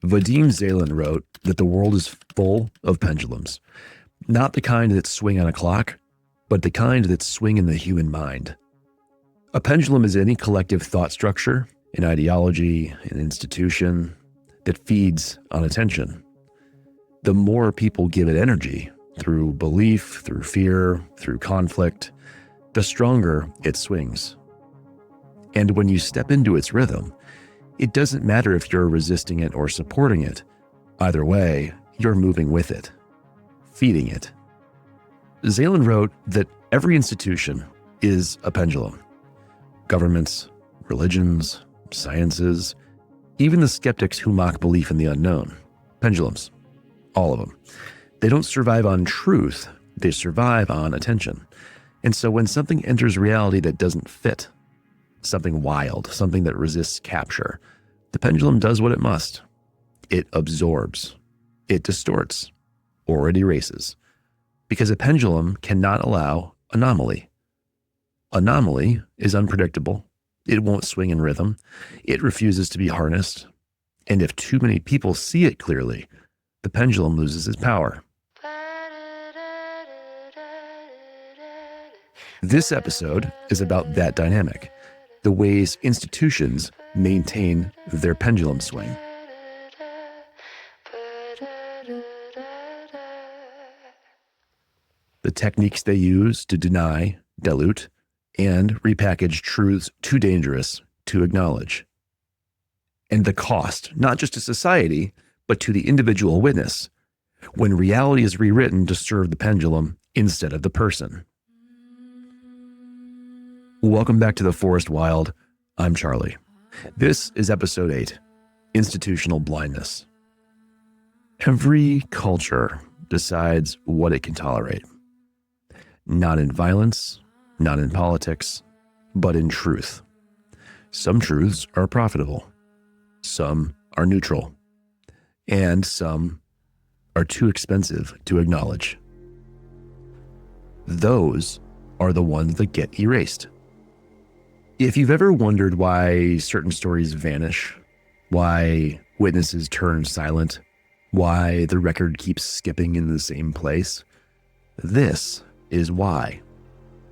Vadim Zalin wrote that the world is full of pendulums, not the kind that swing on a clock, but the kind that swing in the human mind. A pendulum is any collective thought structure, an ideology, an institution that feeds on attention. The more people give it energy, through belief, through fear, through conflict, the stronger it swings. And when you step into its rhythm, it doesn't matter if you're resisting it or supporting it. Either way, you're moving with it, feeding it. Zalin wrote that every institution is a pendulum. Governments, religions, sciences, even the skeptics who mock belief in the unknown. Pendulums. All of them. They don't survive on truth, they survive on attention. And so when something enters reality that doesn't fit, something wild, something that resists capture, the pendulum does what it must. It absorbs, it distorts, or it erases. Because a pendulum cannot allow anomaly. Anomaly is unpredictable. It won't swing in rhythm. It refuses to be harnessed. And if too many people see it clearly, the pendulum loses its power. This episode is about that dynamic, the ways institutions maintain their pendulum swing. The techniques they use to deny, dilute, and repackage truths too dangerous to acknowledge. And the cost, not just to society, but to the individual witness, when reality is rewritten to serve the pendulum instead of the person. Welcome back to the Forest Wild. I'm Charlie. This is episode 8, Institutional Blindness. Every culture decides what it can tolerate. Not in violence, not in politics, but in truth. Some truths are profitable. Some are neutral. And some are too expensive to acknowledge. Those are the ones that get erased. If you've ever wondered why certain stories vanish, why witnesses turn silent, why the record keeps skipping in the same place, this is why.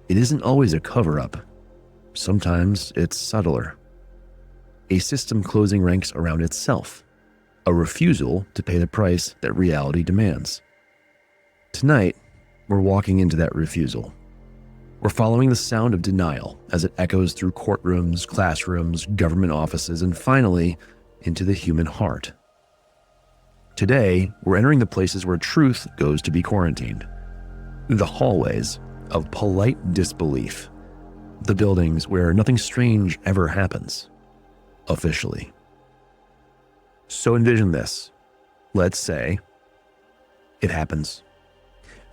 It isn't always a cover-up. Sometimes it's subtler. A system closing ranks around itself. A refusal to pay the price that reality demands. Tonight, we're walking into that refusal. We're following the sound of denial as it echoes through courtrooms, classrooms, government offices, and finally, into the human heart. Today, we're entering the places where truth goes to be quarantined. The hallways of polite disbelief. The buildings where nothing strange ever happens. Officially. So envision this. Let's say it happens.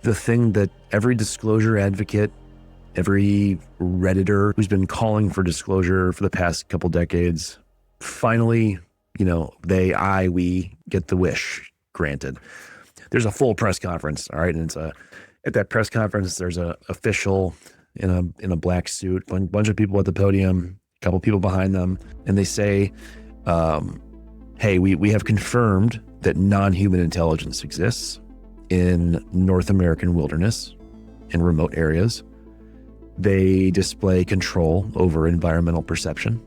The thing that every disclosure advocate, every Redditor who's been calling for disclosure for the past couple decades, finally, we get the wish granted. There's a full press conference, all right? And at that press conference, there's a official in a black suit, a bunch of people at the podium, a couple people behind them, and they say, hey, we have confirmed that non-human intelligence exists in North American wilderness and remote areas. They display control over environmental perception.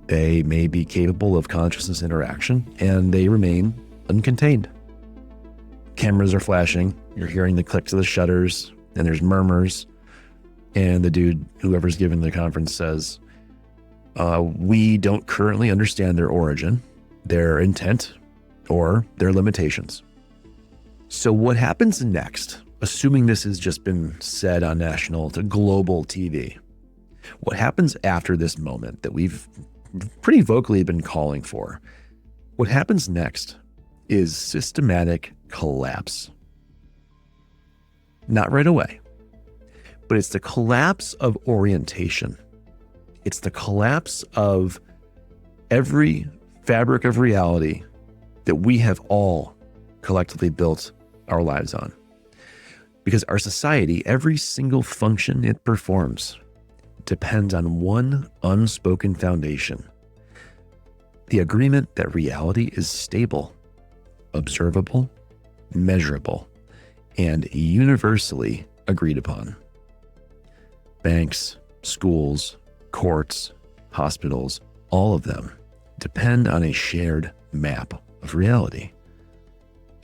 They may be capable of consciousness interaction, and they remain uncontained. Cameras are flashing. You're hearing the clicks of the shutters, and there's murmurs. And the dude, whoever's giving the conference, says, we don't currently understand their origin, their intent, or their limitations. So what happens next, assuming this has just been said on national to global TV, what happens after this moment that we've pretty vocally been calling for, what happens next is systematic collapse. Not right away, but it's the collapse of orientation. It's the collapse of every fabric of reality that we have all collectively built our lives on. Because our society, every single function it performs, depends on one unspoken foundation. The agreement that reality is stable observable, measurable, and universally agreed upon. Banks, schools, courts, hospitals, all of them depend on a shared map of reality.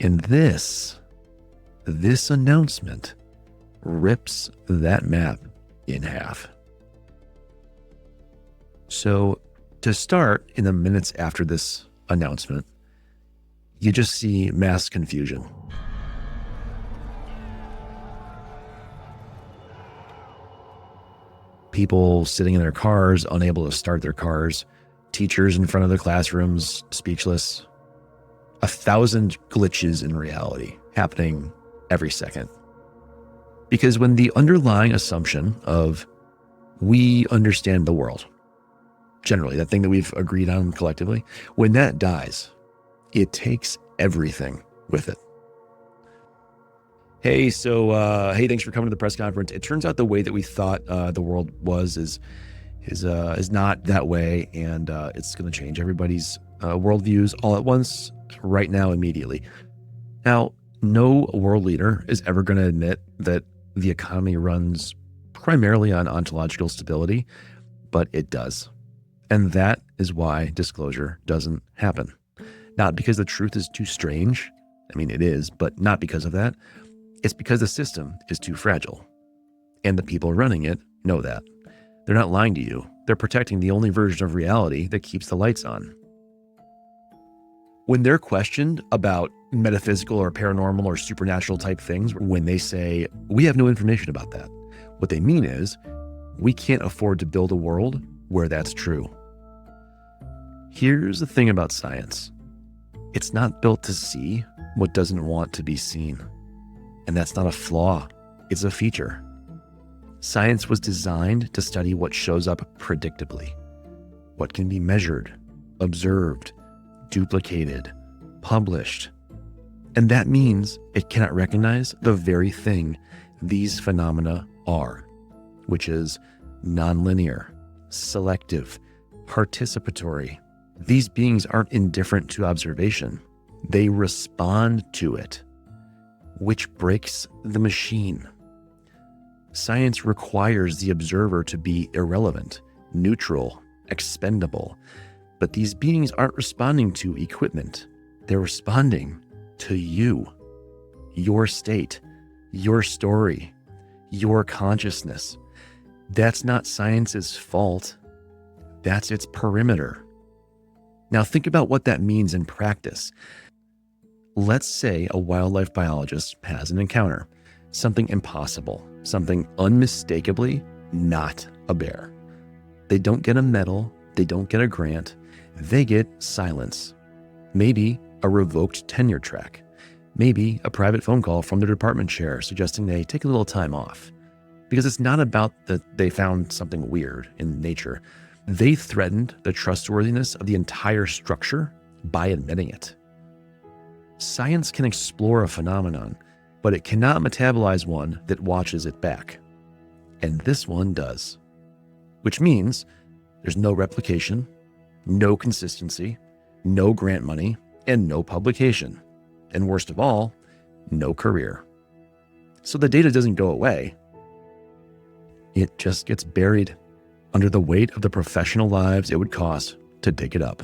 And this announcement rips that map in half. So to start, in the minutes after this announcement, you just see mass confusion. People sitting in their cars, unable to start their cars, teachers in front of their classrooms, speechless. 1,000 glitches in reality happening every second. Because when the underlying assumption of we understand the world, generally, that thing that we've agreed on collectively, when that dies, it takes everything with it. Hey, thanks for coming to the press conference. It turns out the way that we thought the world was is not that way, and it's going to change everybody's worldviews all at once, right now, immediately. Now, no world leader is ever going to admit that the economy runs primarily on ontological stability, but it does. And that is why disclosure doesn't happen. Not because the truth is too strange. I mean, it is, but not because of that. It's because the system is too fragile. And the people running it know that. They're not lying to you. They're protecting the only version of reality that keeps the lights on. When they're questioned about metaphysical or paranormal or supernatural type things, when they say, we have no information about that, what they mean is, we can't afford to build a world where that's true. Here's the thing about science. It's not built to see what doesn't want to be seen. And that's not a flaw, it's a feature. Science was designed to study what shows up predictably, what can be measured, observed, duplicated, published. And that means it cannot recognize the very thing these phenomena are, which is nonlinear, selective, participatory. These beings aren't indifferent to observation. They respond to it, which breaks the machine. Science requires the observer to be irrelevant, neutral, expendable. But these beings aren't responding to equipment. They're responding to you, your state, your story, your consciousness. That's not science's fault. That's its perimeter. Now think about what that means in practice. Let's say a wildlife biologist has an encounter, something impossible, something unmistakably not a bear. They don't get a medal, they don't get a grant, they get silence. Maybe a revoked tenure track, maybe a private phone call from their department chair suggesting they take a little time off. Because it's not about that they found something weird in nature. They threatened the trustworthiness of the entire structure by admitting it. Science can explore a phenomenon, but it cannot metabolize one that watches it back. And this one does. Which means there's no replication, no consistency, no grant money, and no publication. And worst of all, no career. So the data doesn't go away. It just gets buried under the weight of the professional lives it would cost to dig it up.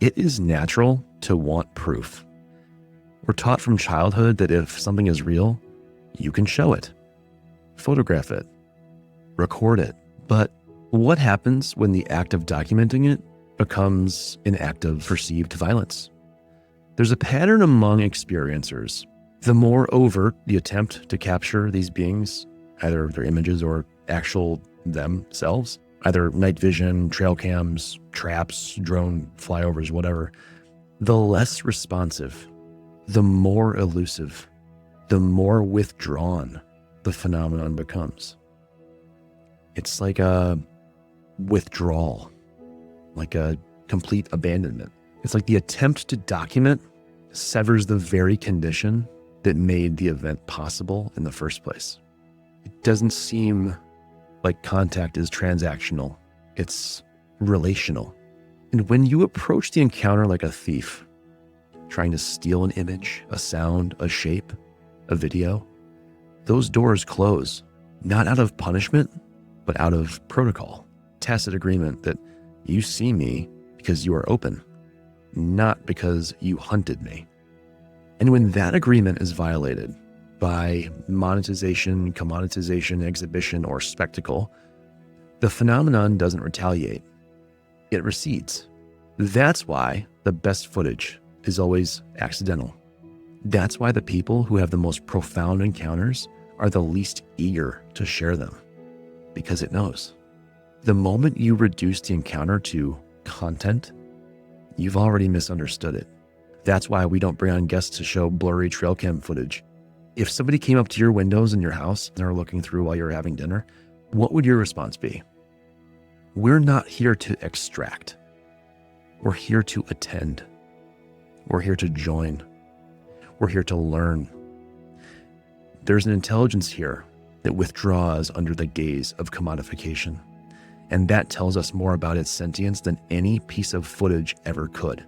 It is natural to want proof. We're taught from childhood that if something is real, you can show it, photograph it, record it. But what happens when the act of documenting it becomes an act of perceived violence? There's a pattern among experiencers. The more overt the attempt to capture these beings, either their images or actual themselves, either night vision, trail cams, traps, drone flyovers, whatever, the less responsive, the more elusive, the more withdrawn the phenomenon becomes. It's like a withdrawal, like a complete abandonment. It's like the attempt to document severs the very condition that made the event possible in the first place. It doesn't seem like contact is transactional. It's relational. And when you approach the encounter like a thief, trying to steal an image, a sound, a shape, a video, those doors close, not out of punishment, but out of protocol, tacit agreement that you see me because you are open, not because you hunted me. And when that agreement is violated by monetization, commoditization, exhibition, or spectacle, the phenomenon doesn't retaliate. It recedes. That's why the best footage is always accidental. That's why the people who have the most profound encounters are the least eager to share them, because it knows. The moment you reduce the encounter to content, you've already misunderstood it. That's why we don't bring on guests to show blurry trail cam footage. If somebody came up to your windows in your house and are looking through while you're having dinner, what would your response be? We're not here to extract. We're here to attend. We're here to join. We're here to learn. There's an intelligence here that withdraws under the gaze of commodification, and that tells us more about its sentience than any piece of footage ever could.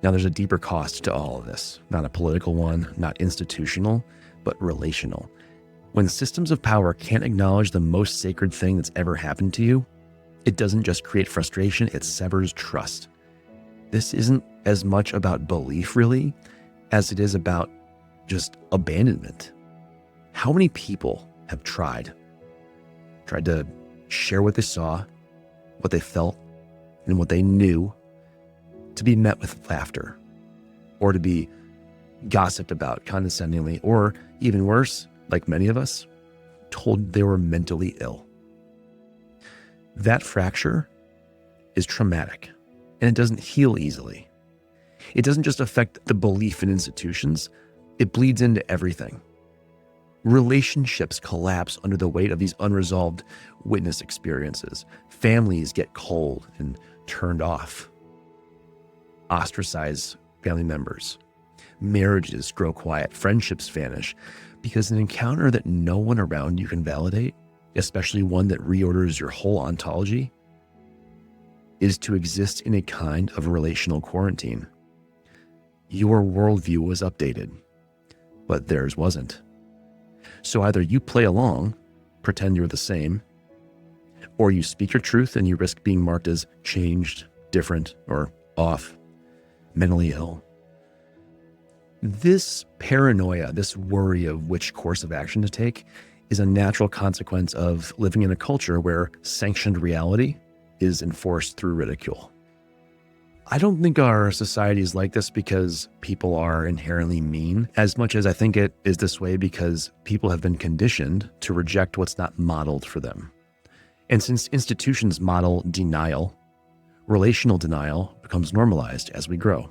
Now, there's a deeper cost to all of this, not a political one, not institutional, but relational. When systems of power can't acknowledge the most sacred thing that's ever happened to you, it doesn't just create frustration, it severs trust. This isn't as much about belief, really, as it is about just abandonment. How many people have tried to share what they saw, what they felt, and what they knew, to be met with laughter, or to be gossiped about condescendingly, or even worse, like many of us, told they were mentally ill? That fracture is traumatic, and it doesn't heal easily. It doesn't just affect the belief in institutions, it bleeds into everything. Relationships collapse under the weight of these unresolved witness experiences. Families get cold and turned off. Ostracize family members. Marriages grow quiet. Friendships vanish because an encounter that no one around you can validate, especially one that reorders your whole ontology, is to exist in a kind of relational quarantine. Your worldview was updated, but theirs wasn't. So either you play along, pretend you're the same, or you speak your truth and you risk being marked as changed, different, or off, mentally ill. This paranoia, this worry of which course of action to take, is a natural consequence of living in a culture where sanctioned reality is enforced through ridicule. I don't think our society is like this because people are inherently mean, as much as I think it is this way because people have been conditioned to reject what's not modeled for them. And since institutions model denial, relational denial becomes normalized as we grow.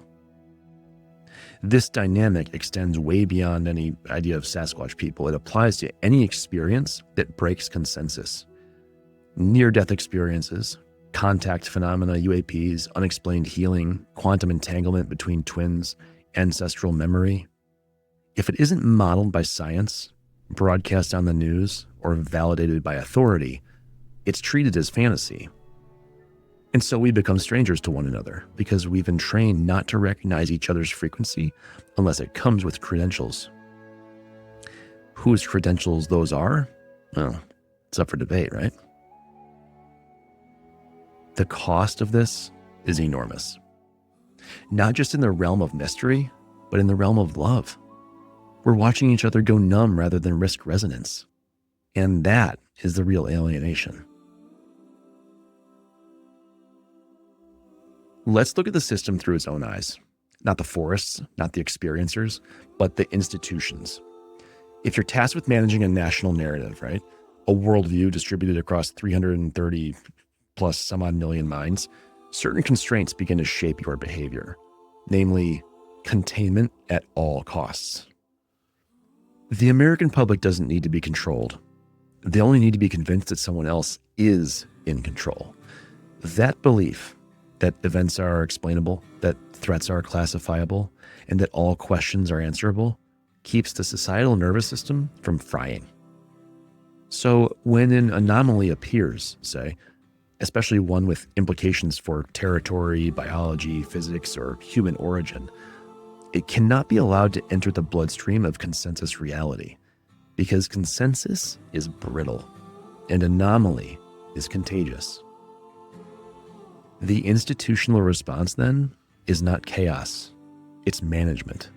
This dynamic extends way beyond any idea of Sasquatch people. It applies to any experience that breaks consensus. Near-death experiences, contact phenomena, UAPs, unexplained healing, quantum entanglement between twins, ancestral memory. If it isn't modeled by science, broadcast on the news, or validated by authority, it's treated as fantasy. And so we become strangers to one another because we've been trained not to recognize each other's frequency unless it comes with credentials. Whose credentials those are? Well, it's up for debate, right? The cost of this is enormous. Not just in the realm of mystery, but in the realm of love. We're watching each other go numb rather than risk resonance. And that is the real alienation. Let's look at the system through its own eyes. Not the forests, not the experiencers, but the institutions. If you're tasked with managing a national narrative, right? A worldview distributed across 330 plus some odd million minds, certain constraints begin to shape your behavior, namely containment at all costs. The American public doesn't need to be controlled. They only need to be convinced that someone else is in control. That belief that events are explainable, that threats are classifiable, and that all questions are answerable keeps the societal nervous system from frying. So when an anomaly appears, say, especially one with implications for territory, biology, physics, or human origin, it cannot be allowed to enter the bloodstream of consensus reality, because consensus is brittle and anomaly is contagious. The institutional response, then, is not chaos, it's management.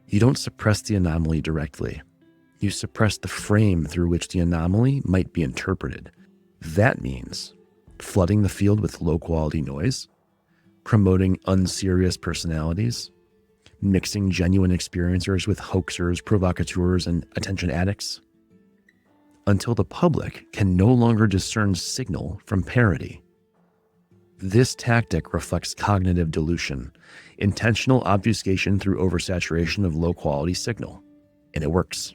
You don't suppress the anomaly directly. You suppress the frame through which the anomaly might be interpreted. That means flooding the field with low-quality noise, promoting unserious personalities, mixing genuine experiencers with hoaxers, provocateurs, and attention addicts, until the public can no longer discern signal from parody. This tactic reflects cognitive dilution, intentional obfuscation through oversaturation of low-quality signal, and it works.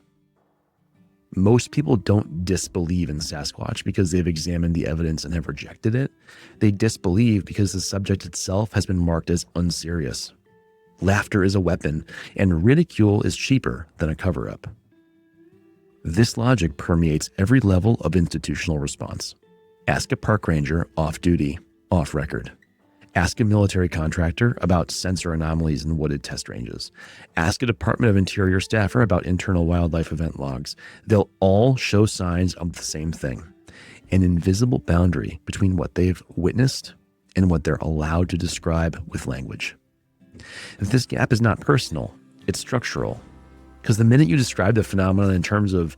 Most people don't disbelieve in Sasquatch because they've examined the evidence and have rejected it. They disbelieve because the subject itself has been marked as unserious. Laughter is a weapon, and ridicule is cheaper than a cover-up. This logic permeates every level of institutional response. Ask a park ranger off-duty, off-record. Ask a military contractor about sensor anomalies in wooded test ranges. Ask a Department of Interior staffer about internal wildlife event logs. They'll all show signs of the same thing: an invisible boundary between what they've witnessed and what they're allowed to describe with language. This gap is not personal, it's structural. Because the minute you describe the phenomenon in terms of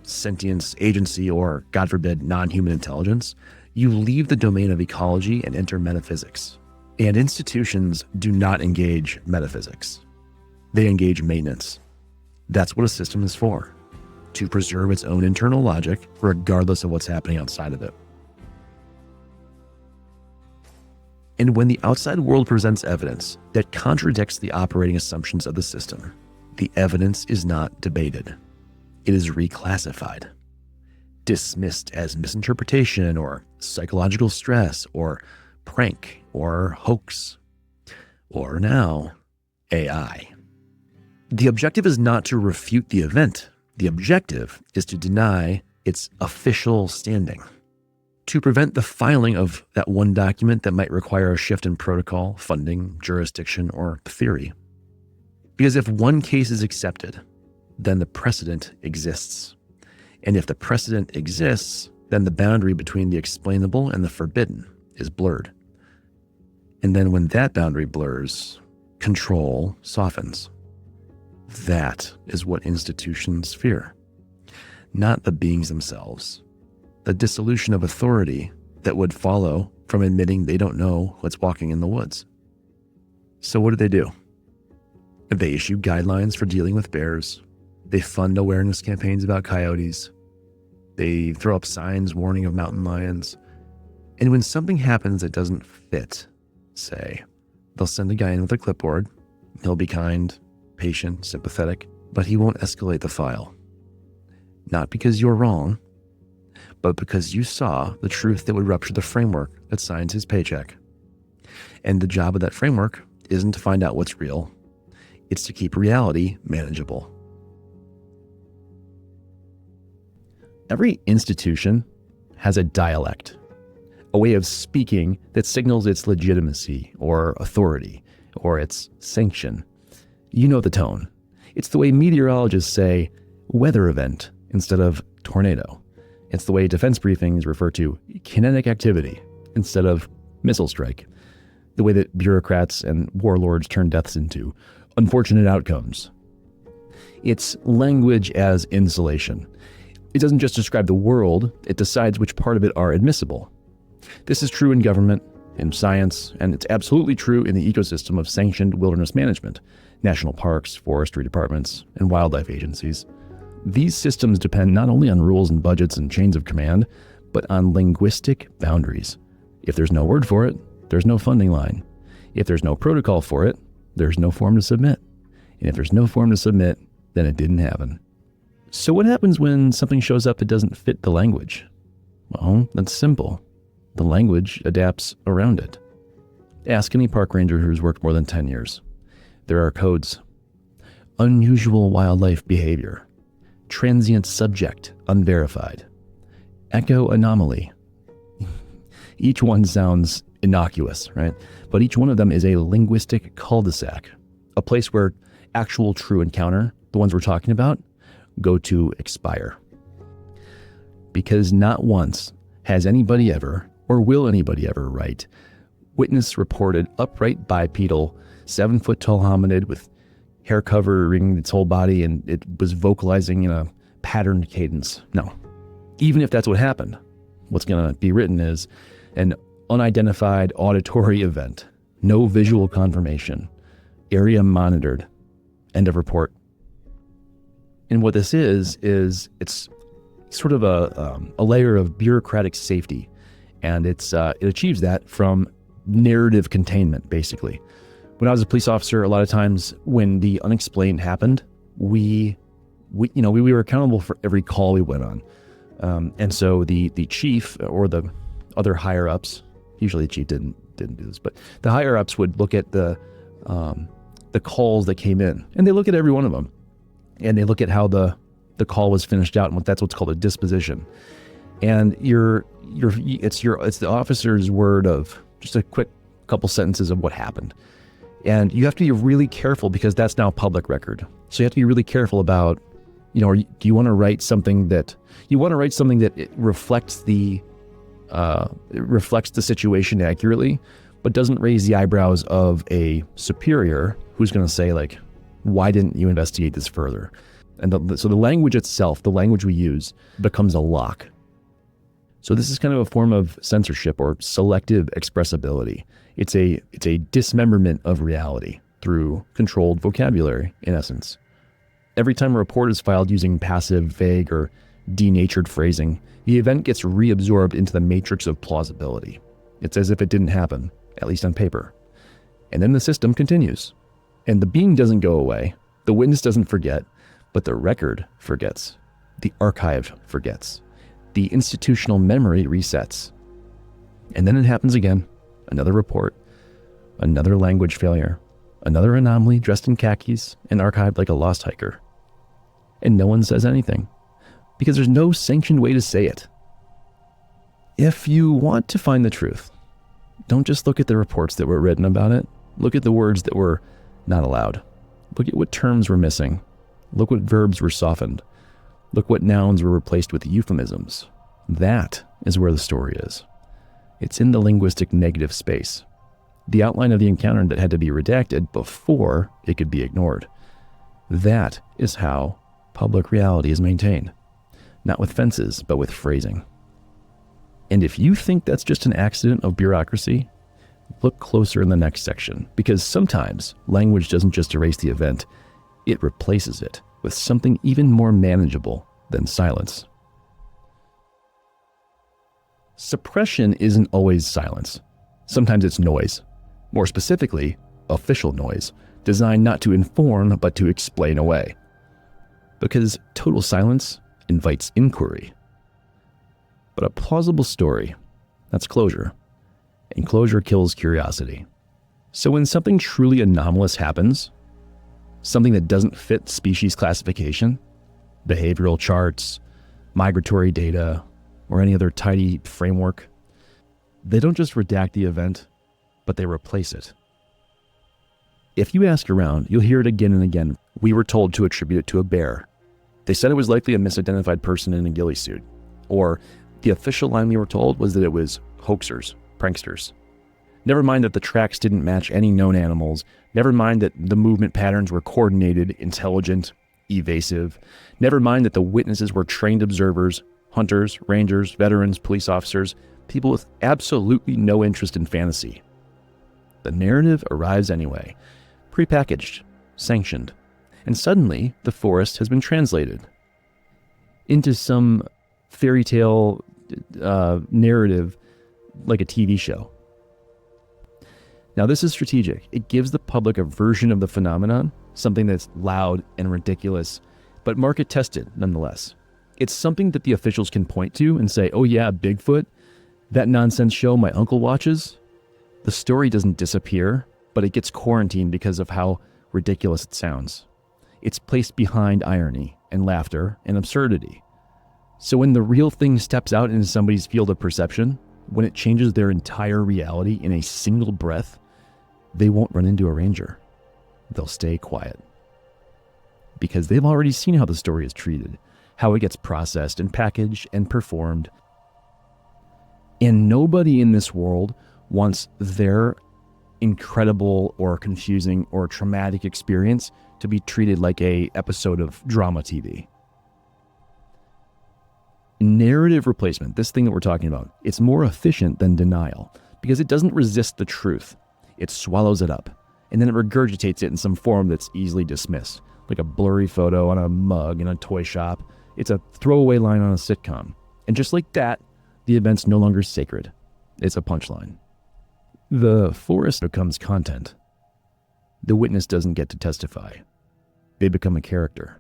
sentience, agency, or, God forbid, non-human intelligence, you leave the domain of ecology and enter metaphysics. And institutions do not engage metaphysics. They engage maintenance. That's what a system is for, to preserve its own internal logic regardless of what's happening outside of it. And when the outside world presents evidence that contradicts the operating assumptions of the system, the evidence is not debated. It is reclassified, dismissed as misinterpretation or psychological stress or prank or hoax, or now AI. The objective is not to refute the event. The objective is to deny its official standing, to prevent the filing of that one document that might require a shift in protocol, funding, jurisdiction, or theory. Because if one case is accepted, then the precedent exists. And if the precedent exists, then the boundary between the explainable and the forbidden is blurred. And then when that boundary blurs, control softens. That is what institutions fear, not the beings themselves. The dissolution of authority that would follow from admitting they don't know what's walking in the woods. So what do? They issue guidelines for dealing with bears. They fund awareness campaigns about coyotes. They throw up signs warning of mountain lions. And when something happens that doesn't fit, say, they'll send a guy in with a clipboard. He'll be kind, patient, sympathetic, but he won't escalate the file. Not because you're wrong, but because you saw the truth that would rupture the framework that signs his paycheck. And the job of that framework isn't to find out what's real. It's to keep reality manageable. Every institution has a dialect, a way of speaking that signals its legitimacy or authority or its sanction. You know the tone. It's the way meteorologists say weather event instead of tornado. It's the way defense briefings refer to kinetic activity instead of missile strike. The way that bureaucrats and warlords turn deaths into unfortunate outcomes. It's language as insulation. It doesn't just describe the world, it decides which part of it are admissible. This is true in government, in science, and it's absolutely true in the ecosystem of sanctioned wilderness management, national parks, forestry departments, and wildlife agencies. These systems depend not only on rules and budgets and chains of command, but on linguistic boundaries. If there's no word for it, there's no funding line. If there's no protocol for it, there's no form to submit. And if there's no form to submit, then it didn't happen. So what happens when something shows up that doesn't fit the language? Well, that's simple. The language adapts around it. Ask any park ranger who's worked more than 10 years. There are codes. Unusual wildlife behavior. Transient subject, unverified. Echo anomaly. Each one sounds innocuous, right? But each one of them is a linguistic cul-de-sac, a place where actual true encounter, the ones we're talking about, go to expire. Because not once has anybody ever, or will anybody ever write, witness reported upright bipedal, 7-foot-tall hominid with hair covering its whole body, and it was vocalizing in a patterned cadence. No. Even if that's what happened, what's going to be written is an unidentified auditory event, no visual confirmation, area monitored, end of report. And what this is it's sort of a layer of bureaucratic safety, and it achieves that from narrative containment, basically. When I was a police officer, a lot of times when the unexplained happened, we were accountable for every call we went on. And so the chief or the other higher ups, usually the chief didn't do this, but the higher ups would look at the calls that came in, and they look at every one of them, and they look at how the call was finished out, and that's what's called a disposition. And it's the officer's word of just a quick couple sentences of what happened. And you have to be really careful because that's now public record. So you have to be really careful about, do you want to write something that it reflects the situation accurately, but doesn't raise the eyebrows of a superior who's going to say, like, why didn't you investigate this further? And so the language itself, the language we use, becomes a lock. So this is kind of a form of censorship or selective expressibility. It's a dismemberment of reality through controlled vocabulary, in essence. Every time a report is filed using passive, vague, or denatured phrasing, the event gets reabsorbed into the matrix of plausibility. It's as if it didn't happen, at least on paper. And then the system continues. And the being doesn't go away, the witness doesn't forget, but the record forgets. The archive forgets. The institutional memory resets. And then it happens again. Another report, another language failure, another anomaly dressed in khakis and archived like a lost hiker. And no one says anything, because there's no sanctioned way to say it. If you want to find the truth, don't just look at the reports that were written about it. Look at the words that were not allowed. Look at what terms were missing. Look what verbs were softened. Look what nouns were replaced with euphemisms. That is where the story is. It's in the linguistic negative space, the outline of the encounter that had to be redacted before it could be ignored. That is how public reality is maintained, not with fences, but with phrasing. And if you think that's just an accident of bureaucracy, look closer in the next section, because sometimes language doesn't just erase the event, it replaces it with something even more manageable than silence. Suppression isn't always silence. Sometimes it's noise. More specifically, official noise, designed not to inform, but to explain away. Because total silence invites inquiry. But a plausible story, that's closure. And closure kills curiosity. So when something truly anomalous happens, something that doesn't fit species classification, behavioral charts, migratory data, or any other tidy framework, they don't just redact the event, but they replace it. If you ask around, you'll hear it again and again. We were told to attribute it to a bear. They said it was likely a misidentified person in a ghillie suit. Or the official line we were told was that it was hoaxers, pranksters. Never mind that the tracks didn't match any known animals. Never mind that the movement patterns were coordinated, intelligent, evasive. Never mind that the witnesses were trained observers, hunters, rangers, veterans, police officers, people with absolutely no interest in fantasy. The narrative arrives anyway, prepackaged, sanctioned, and suddenly the forest has been translated into some fairy tale narrative like a TV show. Now, this is strategic. It gives the public a version of the phenomenon, something that's loud and ridiculous, but market tested nonetheless. It's something that the officials can point to and say, oh yeah, Bigfoot, that nonsense show my uncle watches. The story doesn't disappear, but it gets quarantined because of how ridiculous it sounds. It's placed behind irony and laughter and absurdity. So when the real thing steps out into somebody's field of perception, when it changes their entire reality in a single breath, they won't run into a ranger. They'll stay quiet. Because they've already seen how the story is treated, how it gets processed and packaged and performed. And nobody in this world wants their incredible or confusing or traumatic experience to be treated like a episode of drama TV. Narrative replacement, this thing that we're talking about, it's more efficient than denial because it doesn't resist the truth. It swallows it up, and then it regurgitates it in some form that's easily dismissed, like a blurry photo on a mug in a toy shop. It's a throwaway line on a sitcom. And just like that, the event's no longer sacred. It's a punchline. The forest becomes content. The witness doesn't get to testify. They become a character.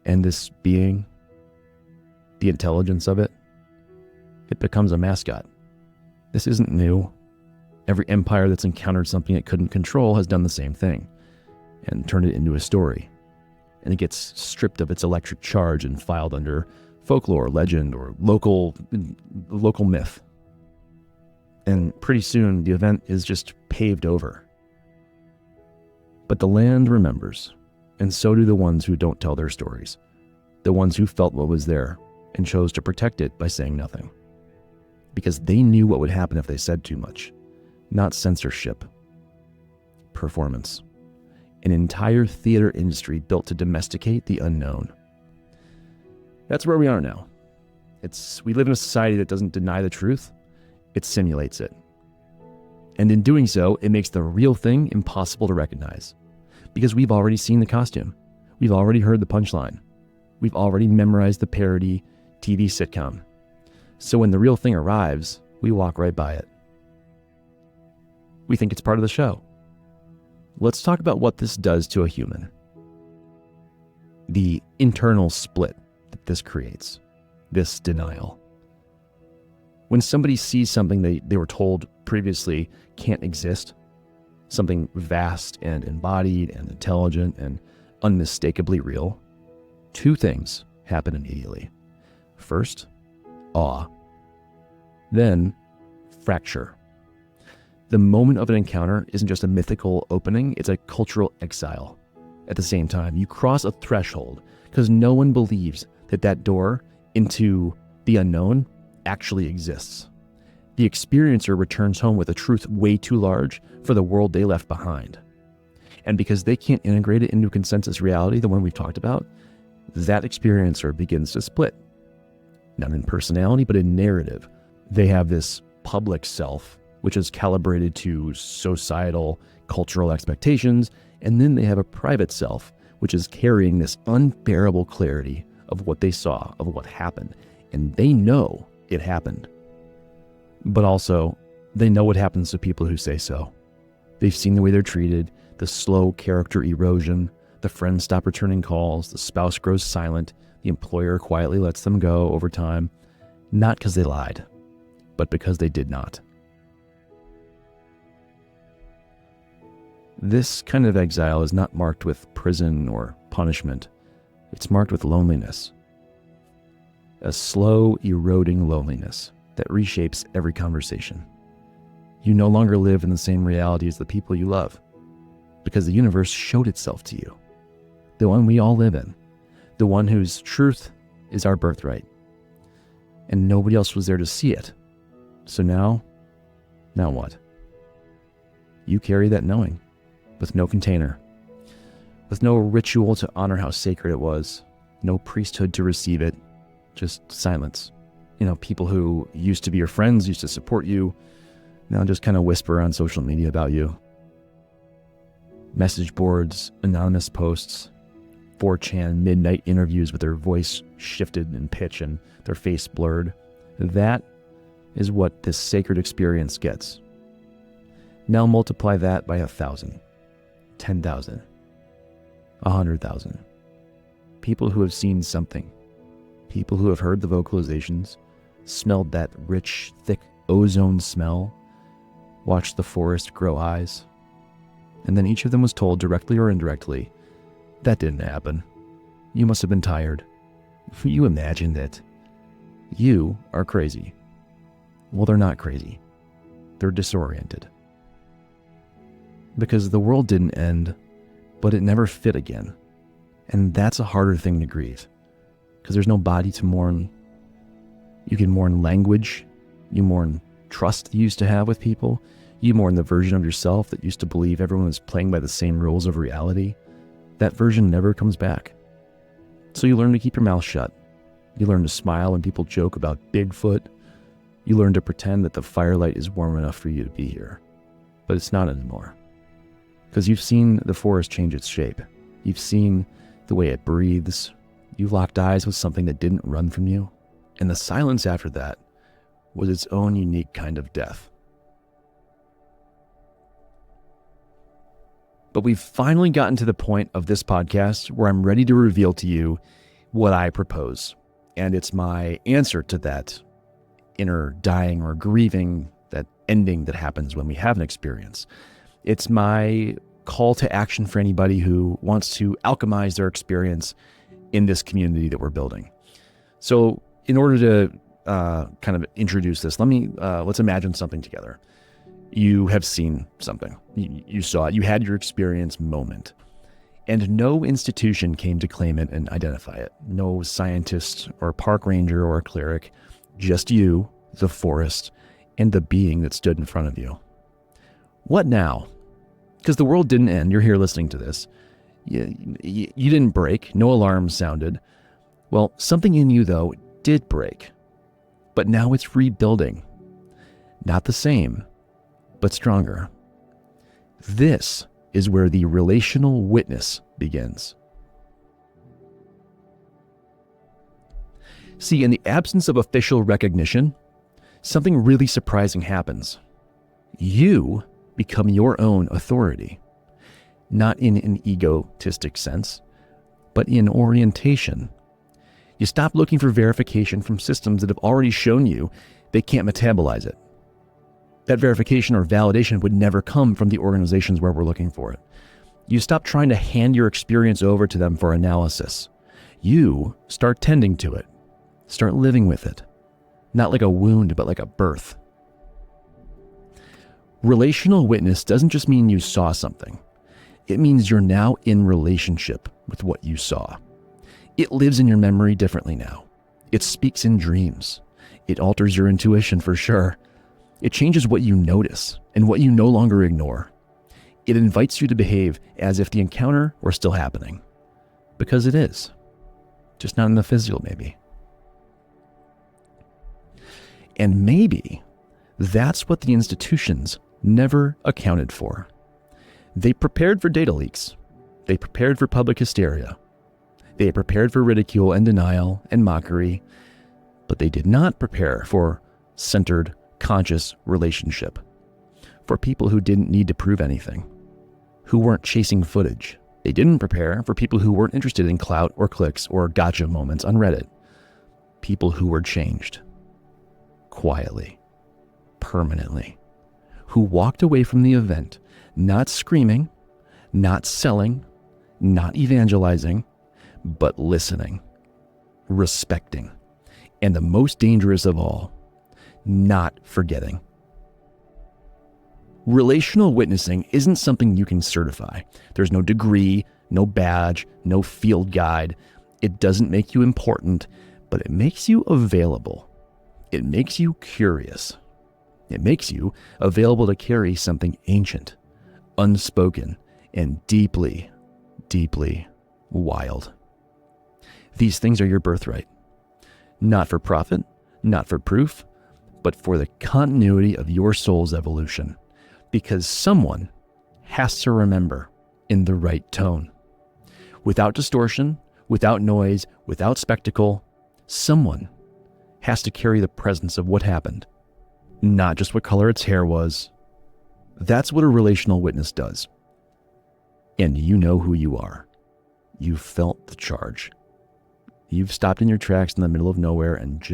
And this being, the intelligence of it, it becomes a mascot. This isn't new. Every empire that's encountered something it couldn't control has done the same thing and turned it into a story. And it gets stripped of its electric charge and filed under folklore, legend, or local myth. And pretty soon, the event is just paved over. But the land remembers, and so do the ones who don't tell their stories, the ones who felt what was there and chose to protect it by saying nothing. Because they knew what would happen if they said too much. Not censorship. Performance. An entire theater industry built to domesticate the unknown. That's where we are now. We live in a society that doesn't deny the truth, it simulates it. And in doing so, it makes the real thing impossible to recognize. Because we've already seen the costume. We've already heard the punchline. We've already memorized the parody TV sitcom. So when the real thing arrives, we walk right by it. We think it's part of the show. Let's talk about what this does to a human. The internal split that this creates, this denial. When somebody sees something they were told previously can't exist, something vast and embodied and intelligent and unmistakably real, two things happen immediately. First, awe. Then, fracture. The moment of an encounter isn't just a mythical opening, it's a cultural exile. At the same time, you cross a threshold because no one believes that door into the unknown actually exists. The experiencer returns home with a truth way too large for the world they left behind. And because they can't integrate it into consensus reality, the one we've talked about, that experiencer begins to split. Not in personality, but in narrative. They have this public self, which is calibrated to societal, cultural expectations, and then they have a private self, which is carrying this unbearable clarity of what they saw, of what happened. And they know it happened. But also, they know what happens to people who say so. They've seen the way they're treated, the slow character erosion, the friends stop returning calls, the spouse grows silent, the employer quietly lets them go over time, not because they lied, but because they did not. This kind of exile is not marked with prison or punishment. It's marked with loneliness. A slow, eroding loneliness that reshapes every conversation. You no longer live in the same reality as the people you love, because the universe showed itself to you. The one we all live in. The one whose truth is our birthright. And nobody else was there to see it. So now what? You carry that knowing, with no container, with no ritual to honor how sacred it was, no priesthood to receive it, just silence. People who used to be your friends, used to support you, now just kind of whisper on social media about you. Message boards, anonymous posts, 4chan midnight interviews with their voice shifted in pitch and their face blurred. That is what this sacred experience gets. Now multiply that by 1,000, 10,000, 100,000. People who have seen something. People who have heard the vocalizations, smelled that rich, thick ozone smell, watched the forest grow eyes. And then each of them was told, directly or indirectly, that didn't happen. You must have been tired. You imagined it. You are crazy. Well, they're not crazy. They're disoriented. Because the world didn't end, but it never fit again. And that's a harder thing to grieve. Because there's no body to mourn. You can mourn language. You mourn trust you used to have with people. You mourn the version of yourself that used to believe everyone was playing by the same rules of reality. That version never comes back. So you learn to keep your mouth shut. You learn to smile when people joke about Bigfoot. You learn to pretend that the firelight is warm enough for you to be here. But it's not anymore. Because you've seen the forest change its shape. You've seen the way it breathes. You've locked eyes with something that didn't run from you. And the silence after that was its own unique kind of death. But we've finally gotten to the point of this podcast where I'm ready to reveal to you what I propose. And it's my answer to that inner dying or grieving, that ending that happens when we have an experience. It's my call to action for anybody who wants to alchemize their experience in this community that we're building. So in order to kind of introduce this, let's imagine something together. You have seen something. You saw it. You had your experience moment. And no institution came to claim it and identify it. No scientist or park ranger or cleric. Just you, the forest, and the being that stood in front of you. What now? Because the world didn't end. You're here listening to this. You didn't break. No alarm sounded. Well, something in you, though, did break. But now it's rebuilding. Not the same, but stronger. This is where the relational witness begins. See, in the absence of official recognition, something really surprising happens. You become your own authority, not in an egotistic sense, but in orientation. You stop looking for verification from systems that have already shown you they can't metabolize it. That verification or validation would never come from the organizations where we're looking for it. You stop trying to hand your experience over to them for analysis. You start tending to it. Start living with it. Not like a wound, but like a birth. Relational witness doesn't just mean you saw something. It means you're now in relationship with what you saw. It lives in your memory differently now. It speaks in dreams. It alters your intuition for sure. It changes what you notice and what you no longer ignore. It invites you to behave as if the encounter were still happening. Because it is. Just not in the physical, maybe. And maybe that's what the institutions never accounted for. They prepared for data leaks. They prepared for public hysteria. They prepared for ridicule and denial and mockery. But they did not prepare for centered, conscious relationship. For people who didn't need to prove anything. Who weren't chasing footage. They didn't prepare for people who weren't interested in clout or clicks or gotcha moments on Reddit. People who were changed. Quietly. Permanently. Who walked away from the event, not screaming, not selling, not evangelizing, but listening, respecting, and the most dangerous of all, not forgetting. Relational witnessing isn't something you can certify. There's no degree, no badge, no field guide. It doesn't make you important, but it makes you available. It makes you curious. It makes you available to carry something ancient, unspoken, and deeply, deeply wild. These things are your birthright. Not for profit, not for proof, but for the continuity of your soul's evolution. Because someone has to remember in the right tone. Without distortion, without noise, without spectacle, someone has to carry the presence of what happened. Not just what color its hair was. That's what a relational witness does. And you know who you are. You felt the charge. You've stopped in your tracks in the middle of nowhere and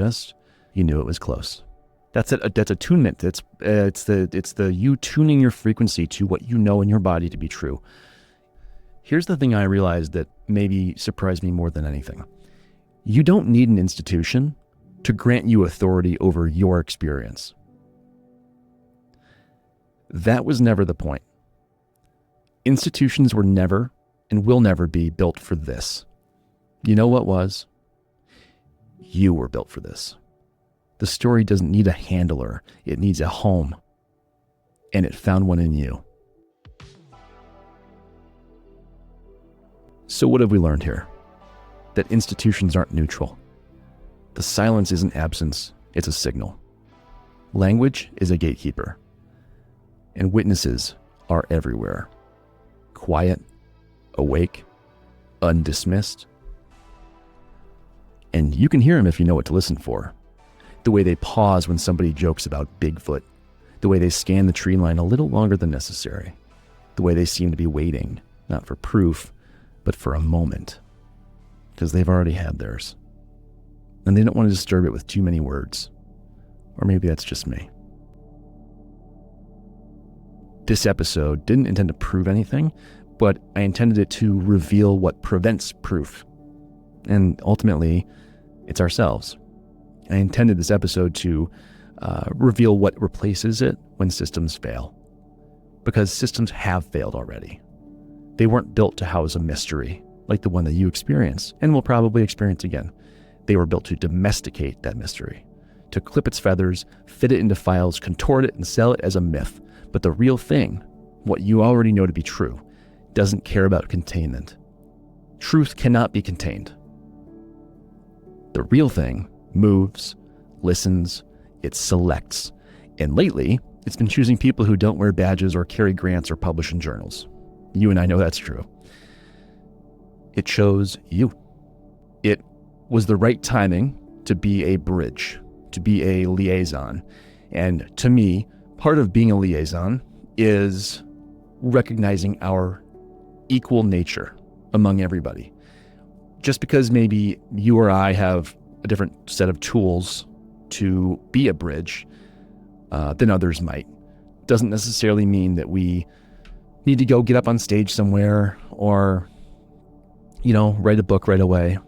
you knew it was close. That's attunement. It's the you tuning your frequency to what you know in your body to be true. Here's the thing I realized that maybe surprised me more than anything. You don't need an institution to grant you authority over your experience. That was never the point. Institutions were never and will never be built for this. You know what was? You were built for this. The story doesn't need a handler. It needs a home. And it found one in you. So what have we learned here? That institutions aren't neutral. The silence isn't absence, it's a signal. Language is a gatekeeper. And witnesses are everywhere. Quiet, awake, undismissed. And you can hear them if you know what to listen for. The way they pause when somebody jokes about Bigfoot. The way they scan the tree line a little longer than necessary. The way they seem to be waiting, not for proof, but for a moment. Because they've already had theirs. And they don't want to disturb it with too many words. Or maybe that's just me. This episode didn't intend to prove anything, but I intended it to reveal what prevents proof. And ultimately, it's ourselves. I intended this episode to reveal what replaces it when systems fail. Because systems have failed already. They weren't built to house a mystery like the one that you experience and will probably experience again. They were built to domesticate that mystery, to clip its feathers, fit it into files, contort it, and sell it as a myth. But the real thing, what you already know to be true, doesn't care about containment. Truth cannot be contained. The real thing moves, listens, it selects. And lately, it's been choosing people who don't wear badges or carry grants or publish in journals. You and I know that's true. It chose you. It was the right timing to be a bridge, to be a liaison. And to me, part of being a liaison is recognizing our equal nature among everybody. Just because maybe you or I have a different set of tools to be a bridge than others might, doesn't necessarily mean that we need to go get up on stage somewhere or, write a book right away.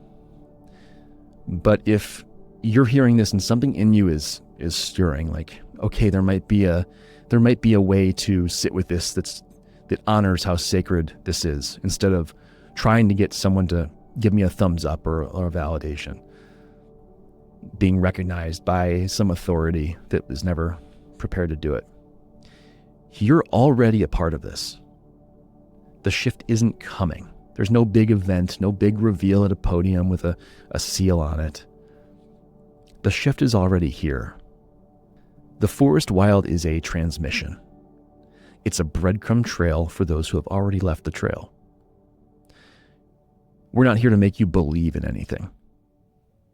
But if you're hearing this and something in you is stirring, like, okay, there might be a way to sit with this that honors how sacred this is, instead of trying to get someone to give me a thumbs up or a validation. Being recognized by some authority that was never prepared to do it. You're already a part of this. The shift isn't coming. There's no big event, no big reveal at a podium with a seal on it. The shift is already here. The forest wild is a transmission. It's a breadcrumb trail for those who have already left the trail. We're not here to make you believe in anything.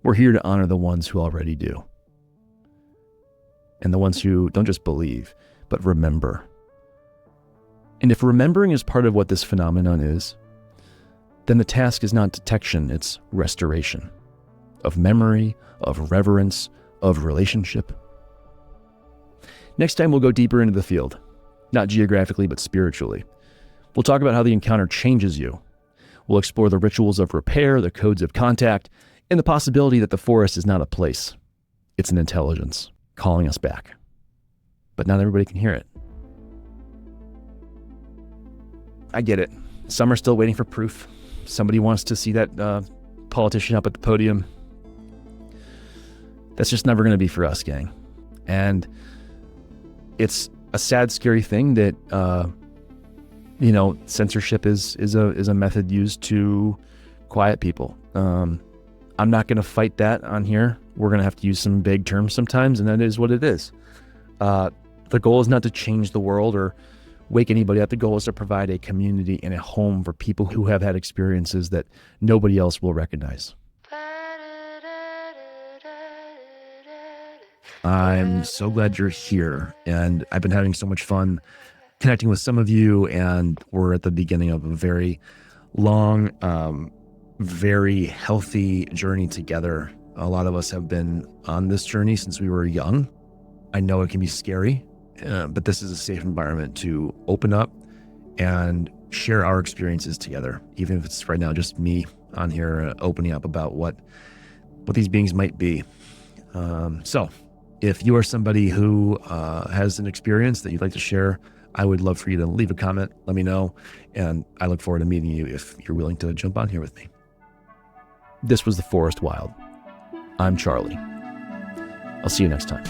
We're here to honor the ones who already do. And the ones who don't just believe, but remember. And if remembering is part of what this phenomenon is, then the task is not detection, it's restoration. Of memory, of reverence, of relationship. Next time we'll go deeper into the field. Not geographically, but spiritually. We'll talk about how the encounter changes you. We'll explore the rituals of repair, the codes of contact, and the possibility that the forest is not a place. It's an intelligence calling us back. But not everybody can hear it. I get it. Some are still waiting for proof. Somebody wants to see that politician up at the podium. That's just never going to be for us, gang. And it's a sad, scary thing that, censorship is a method used to quiet people. I'm not going to fight that on here. We're going to have to use some big terms sometimes, and that is what it is. The goal is not to change the world or wake anybody up. The goal is to provide a community and a home for people who have had experiences that nobody else will recognize. I'm so glad you're here, and I've been having so much fun connecting with some of you, and we're at the beginning of a very long, very healthy journey together. A lot of us have been on this journey since we were young. I know it can be scary, but this is a safe environment to open up and share our experiences together, even if it's right now just me on here opening up about what these beings might be. So if you are somebody who has an experience that you'd like to share I would love for you to leave a comment, let me know, and I look forward to meeting you if you're willing to jump on here with me. This was The Forest Wild. I'm Charlie. I'll see you next time.